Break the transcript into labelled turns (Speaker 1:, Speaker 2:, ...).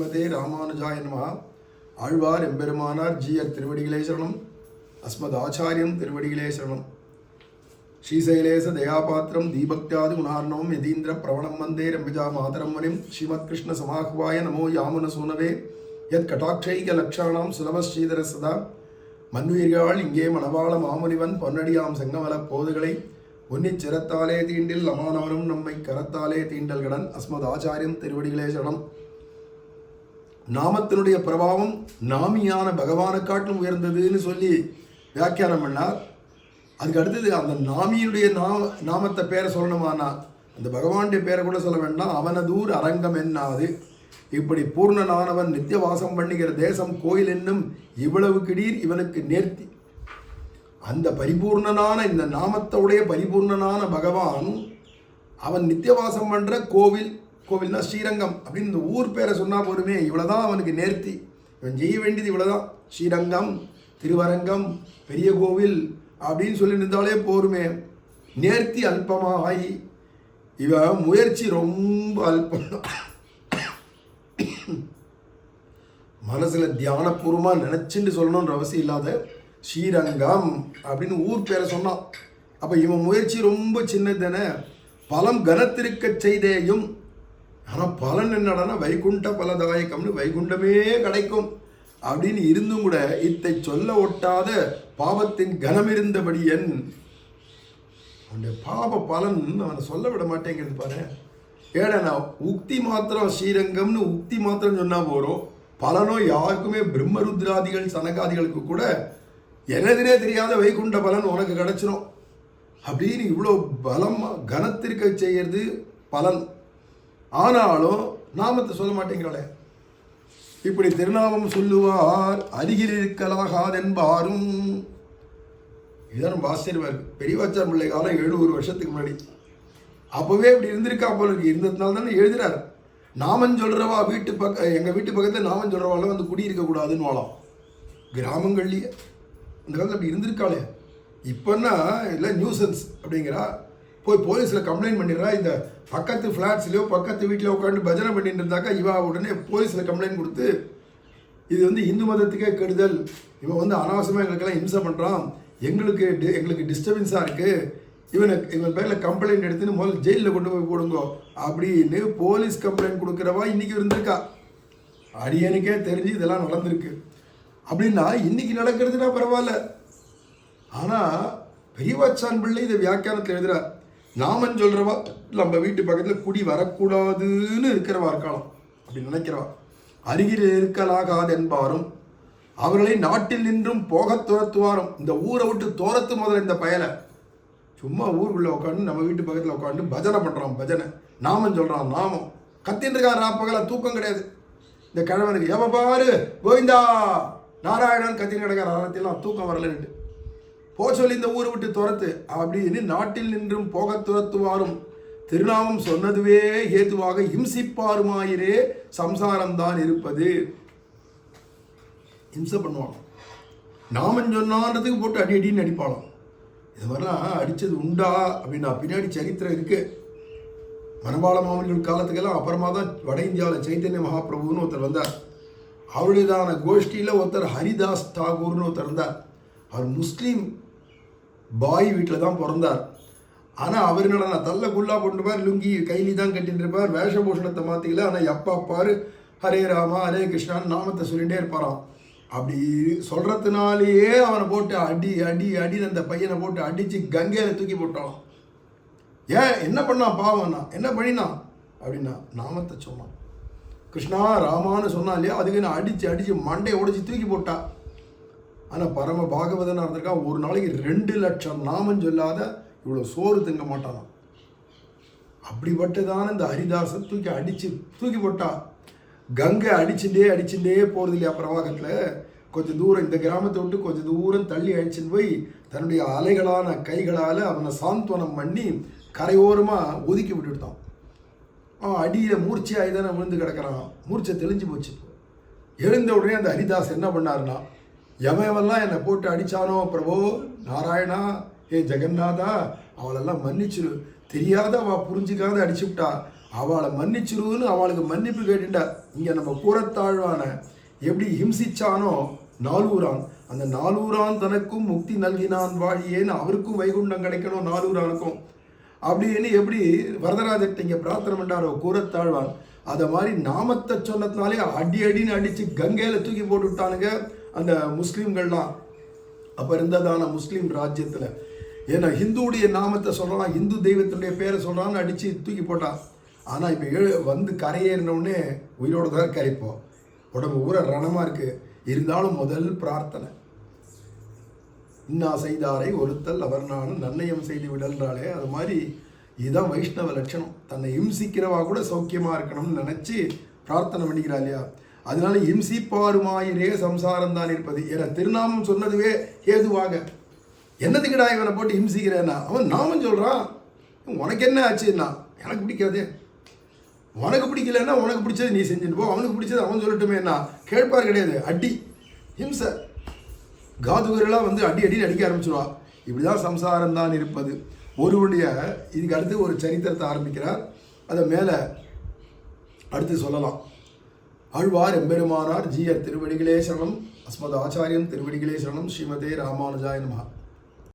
Speaker 1: ராமானுஜாய நமஹ. ஆழ்வார் எம்பெருமானார் ஜீயர் திருவடிகளே சரணம். அஸ்மத் ஆச்சாரியம் திருவடிகளே சரணம். ஸ்ரீசைலேச தயாபாத்திரம் தீபக்தியாதி குணார்ணவம் யதீந்திர பிரவணம் வந்தே ரம்பிஜா மாதரம் வனிம் ஸ்ரீமத் கிருஷ்ண சமாஹ்வாய நமோ யாமுன சூனவே யத் கடாட்சைக லக்ஷாணாம் சுலப ஸ்ரீதர சதா மன்னுயிர்கள் இங்கே மணவாள மாமுனிவன் பொன்னடியாம் செங்கமல போதுகளை உன்னிச் சிரத்தாலே தீண்டில் அமானவனும் நம்மை கரத்தாலே தீண்டல் கடன். அஸ்மத் ஆச்சாரியம் திருவடிகளே சரணம். நாமத்தினுடைய பிரபாவம் நாமியான பகவானை காட்டிலும் உயர்ந்ததுன்னு சொல்லி வியாக்கியானம் பண்ணார். அதுக்கு அடுத்தது அந்த நாமியினுடைய நாமத்தை பேரை சொல்லணுமானா அந்த பகவானுடைய பேரை கூட சொல்ல வேண்டாம். அவனதூர் அரங்கம் என்னாது. இப்படி பூர்ணனானவன் நித்தியவாசம் பண்ணுகிற தேசம் கோயில் என்னும் இவ்வளவு கிடீர் இவனுக்கு நேர்த்தி. அந்த பரிபூர்ணனான இந்த நாமத்தோடைய பரிபூர்ணனான பகவான் அவன் நித்தியவாசம் பண்ற கோவில்னா ஸ்ரீரங்கம் அப்படின்னு இந்த ஊர் பேரை சொன்னா போருமே, இவ்வளவுதான் அவனுக்கு நேர்த்தி. இவன் செய்ய வேண்டியது இவ்வளவுதான். ஸ்ரீரங்கம், திருவரங்கம், பெரிய கோவில் அப்படின்னு சொல்லி நின்றாலே போருமே. நேர்த்தி அல்பமாய் இவன் முயற்சி ரொம்ப அல்பம். மனசுல தியானபூர்வமா நினைச்சுட்டு சொல்லணும்ன்ற அவசியம் இல்லாத ஸ்ரீரங்கம் அப்படின்னு ஊர் பேரை சொன்னான். அப்ப இவன் முயற்சி ரொம்ப சின்னதானே. பலம் கனத்திருக்க செய்தேயும், ஆனால் பலன் என்னடானா வைகுண்ட பலதாயக்கம்னு வைகுண்டமே கிடைக்கும் அப்படின்னு இருந்தும் கூட இத்தை சொல்ல ஒட்டாத பாவத்தின் கனமிருந்தபடி என் அவனுடைய பாப பலன் அவனை சொல்ல விட மாட்டேங்கிறது பாரு. ஏடா நான் உக்தி மாத்திரம் ஸ்ரீரங்கம்னு உக்தி மாத்திரம் சொன்னா போறோம், பலனோ யாருக்குமே பிரம்மருத்ராதிகள் சனகாதிகளுக்கு கூட எனதுனே தெரியாத வைகுண்ட பலன் உனக்கு கிடைச்சிடும் அப்படின்னு இவ்வளோ பலம் கனத்திற்க செய்யறது பலன். ஆனாலும் நாமத்தை சொல்ல மாட்டேங்கிறாளே. இப்படி திருநாமம் சொல்லுவார் அருகில் இருக்கலாகாதென்பாரும். இதுதான் ஆச்சரியமா இருக்கு. பெரியவாச்சார் பிள்ளை காலம் 700 வருஷத்துக்கு முன்னாடி அப்பவே இப்படி இருந்திருக்கா போல இருக்கு. இருந்ததுனால தானே எழுதுறாரு. நாமன் சொல்றவா எங்க வீட்டு பக்கத்துல நாமன் சொல்றவாள் வந்து குடியிருக்க கூடாதுன்னு வாழலாம். கிராமங்கள்லயே அந்த காலத்தில் அப்படி இருந்திருக்காளே. இப்பன்னா இல்லை நியூசன்ஸ் அப்படிங்கிறா. போய் போலீஸில் கம்ப்ளைண்ட் பண்ணிடுறா. இந்த பக்கத்து ஃப்ளாட்ஸ்லையோ பக்கத்து வீட்டில் உட்காந்து பஜனை பண்ணிட்டு இருந்தாக்கா இவா உடனே போலீஸில் கம்ப்ளைண்ட் கொடுத்து இது வந்து இந்து மதத்துக்கே கெடுதல், இவன் வந்து அனாவசியமாக எங்களுக்கெல்லாம் ஹிம்சை பண்ணுறான், எங்களுக்கு டிஸ்டர்பன்ஸாக இருக்குது, இவன் பேரில் கம்ப்ளைண்ட் எடுத்துன்னு முதல்ல ஜெயிலில் கொண்டு போய் போடுங்கோ அப்படின்னு போலீஸ் கம்ப்ளைண்ட் கொடுக்குறவா இன்றைக்கி இருந்திருக்கா. அடியனுக்கே தெரிஞ்சு இதெல்லாம் நடந்திருக்கு. அப்படின்னா இன்னைக்கு நடக்கிறதுனா பரவாயில்ல. ஆனால் பெரியவாச்சான் பிள்ளை இதை வியாக்கியானத்தில் எழுதுறார். நாமன் சொல்றவா நம்ம வீட்டு பக்கத்தில் குடி வரக்கூடாதுன்னு இருக்கிறவா இருக்கலாம் அப்படி நினைக்கிறவா அருகில் இருக்கலாகாது என்பாரும் அவர்களை நாட்டில் நின்றும் போக துரத்துவாரும். இந்த ஊரை விட்டு தோரத்து முதல்ல இந்த பயலை சும்மா ஊருக்குள்ள உட்காந்து நம்ம வீட்டு பக்கத்தில் உட்காந்து பஜனை பண்றான். பஜனை நாமன் சொல்றான். நாமம் கத்தின்னு இருக்கான். ராப்பகல தூக்கம் கிடையாது. இந்த கிழவனுக்கு எவ பாரு கோவிந்தா நாராயணன் கத்தின்னு கிடக்கிற ஆரத்திலாம் தூக்கம் வரலன்ட்டு போ சொல்லி இந்த ஊரை விட்டு துரத்து அப்படின்னு நாட்டில் நின்றும் போக துரத்துவாரும். திருநாமம் சொன்னதுவே ஏதுவாக இம்சிப்பாருமாயிரே சம்சாரம்தான் இருப்பது. இம்சை பண்ணுவாங்க. நாமன் சொன்னான்றதுக்கு போட்டு அடி அடின்னு அடிப்பாளாம். இது மாதிரிலாம் அடித்தது உண்டா அப்படின்னா பின்னாடி சரித்திரம் இருக்கு. மணவாள மாமன்கள் காலத்துக்கெல்லாம் அப்புறமா தான் வட இந்தியாவில் சைத்தன்ய மகாபிரபுன்னு ஒருத்தர் வந்தார். அவருடையதான கோஷ்டியில் ஒருத்தர் ஹரிதாஸ் தாகூர்னு ஒருத்தர் இருந்தார். அவர் முஸ்லீம் பாய் வீட்டில் தான் பிறந்தார். ஆனால் அவர் என்னடா தள்ள குல்லா போட்டுப்பார், லுங்கி கைலி தான் கட்டிட்டு இருப்பார், வேஷபூஷணத்தை மாற்றிக்கல. ஆனால் எப்பா பாரு ஹரே ராமா ஹரே கிருஷ்ணான்னு நாமத்தை சொல்லிகிட்டே இருப்பாராம். அப்படி சொல்கிறதுனாலேயே அவனை போட்டு அடி அடி அடின்னு அந்த பையனை போட்டு அடித்து கங்கையில் தூக்கி போட்டான். ஏன் என்ன பண்ணான் பாவம்னா என்ன பண்ணினான் அப்படின்னா நாமத்தை சொன்னான். கிருஷ்ணா ராமான்னு சொன்னா இல்லையா, அதுக்கு நான் அடித்து மண்டையை உடைச்சி தூக்கி போட்டா. ஆனால் பரம பாகவதனாக இருந்திருக்கா. ஒரு நாளைக்கு 2 லட்சம் நாமம் சொல்லாத இவ்வளோ சோறு திங்க மாட்டானா. அப்படிப்பட்டதான இந்த ஹரிதாசன் தூக்கி போட்டா. கங்கை அடிச்சுட்டே போகிறது இல்லையா பிரவாகத்தில். கொஞ்சம் தூரம் இந்த கிராமத்தை விட்டு கொஞ்சம் தூரம் தள்ளி அடிச்சுன்னு போய் தன்னுடைய அலைகளான கைகளால் அவனை சாந்த்வனம் பண்ணி கரையோரமாக ஒதுக்கி விட்டுட்டான். அவன் அடியில் மூர்ச்சையாகி தானே விழுந்து கிடக்கிறான். மூர்ச்சை தெளிஞ்சு போச்சு. எழுந்த உடனே அந்த ஹரிதாஸ் என்ன பண்ணாருன்னா, எவெல்லாம் என்னை போட்டு அடித்தானோ பிரபு நாராயணா ஏ ஜெகநாதா அவளெல்லாம் மன்னிச்சிரு, தெரியாத அவள் புரிஞ்சிக்காத அடிச்சுவிட்டா, அவளை மன்னிச்சிருன்னு அவளுக்கு மன்னிப்பு கேட்டுட்டார். இங்கே நம்ம கூறத்தாழ்வான எப்படி ஹிம்சிச்சானோ நாலூரான், அந்த நாலூரான் தனக்கும் முக்தி நல்கினான் வாழியேன்னு அவருக்கும் வைகுண்டம் கிடைக்கணும் நாலூரானுக்கும் அப்படின்னு எப்படி வரதராஜர்கிட்ட இங்கே பிரார்த்தனை பண்ணாரோ கூறத்தாழ்வான், அதை மாதிரி நாமத்தை சொன்னதுனாலே அடின்னு அடித்து கங்கையில் தூக்கி போட்டு விட்டானுங்க அந்த முஸ்லீம்கள்லாம். அப்போ இருந்ததான முஸ்லீம் ராஜ்யத்தில். ஏன்னா ஹிந்துவுடைய நாமத்தை சொல்லலாம், இந்து தெய்வத்தினுடைய பேரை சொல்கிறான்னு அடித்து தூக்கி போட்டான். ஆனால் இப்போ வந்து கரையேறினோடனே உயிரோடு தான் கரைப்போம், உடம்பு ஊற ரணமாக இருக்குது. இருந்தாலும் முதல் பிரார்த்தனை இன்னா செய்தாரை ஒருத்தல் அவர் நானும் நன்னயம் செய்து விடல்றாளே, அது மாதிரி இதுதான் வைஷ்ணவ லட்சணம். தன்னை இம்சிக்கிறவா கூட சௌக்கியமாக இருக்கணும்னு நினச்சி பிரார்த்தனை பண்ணிக்கிறா இல்லையா. அதனால இம்சிப்பாருமாயிரே சம்சாரம் தான் இருப்பது. ஏன்னா திருநாமம் சொன்னதுவே ஏதுவாக. என்னதுக்குடா இவனை போட்டு இம்சிக்கிறேன்னா, அவன் நாமம் சொல்கிறான், உனக்கு என்ன ஆச்சுன்னா எனக்கு பிடிக்காது, உனக்கு பிடிக்கலன்னா உனக்கு பிடிச்சது நீ செஞ்சுட்டு போ, அவனுக்கு பிடிச்சது அவன் சொல்லட்டுமேன்னா கேட்பார் கிடையாது. அடி ஹிம்சை காதுகரெல்லாம் வந்து அடின்னு அடிக்க ஆரம்பிச்சிடுவா. இப்படி தான் சம்சாரம் தான் இருப்பது. ஒருவருடைய இதுக்கு அடுத்து ஒரு சரித்திரத்தை ஆரம்பிக்கிறார், அதை மேலே அடுத்து சொல்லலாம். ஆழ்வார் எம்பெருமானார் ஜீயர் திருவடிகளே சரணம், அஸ்மத் ஆச்சாரியம் திருவடிகளே சரணம், ஸ்ரீமதே ராமானுஜாய நமஹ.